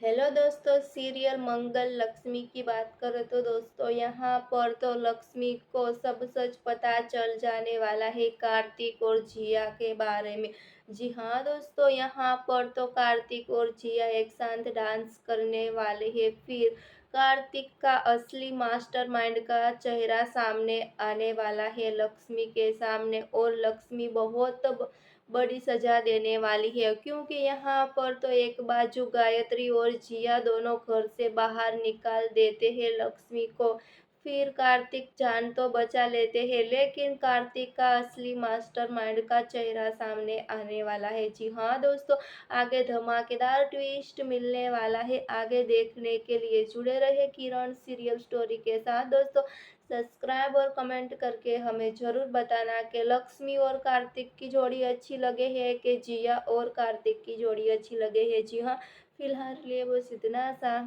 Hello दोस्तों, serial मंगल लक्ष्मी की बात करें तो दोस्तों यहाँ पर तो लक्ष्मी को सब सच पता चल जाने वाला है कार्तिक और जिया के बारे में। जी हाँ दोस्तों, यहाँ पर तो कार्तिक और जिया एक साथ डांस करने वाले हैं। फिर कार्तिक का असली मास्टरमाइंड का चेहरा सामने आने वाला है लक्ष्मी के सामने, और लक्ष्मी बहुत बड़ी सजा देने वाली है, क्योंकि यहाँ पर तो एक बाजू गायत्री और जिया दोनों घर से बाहर निकाल देते हैं लक्ष्मी को। फिर कार्तिक जान तो बचा लेते हैं, लेकिन कार्तिक का असली मास्टरमाइंड का चेहरा सामने आने वाला है। जी हाँ दोस्तों, आगे धमाकेदार ट्विस्ट मिलने वाला है। आगे देखने के लिए जुड़े रहे किरण सीरियल स्टोरी के साथ दोस्तों। सब्सक्राइब और कमेंट करके हमें ज़रूर बताना कि लक्ष्मी और कार्तिक की जोड़ी अच्छी लगे है कि जिया और कार्तिक की जोड़ी अच्छी लगे है। जी हाँ, फिलहाल लिए बस इतना सा।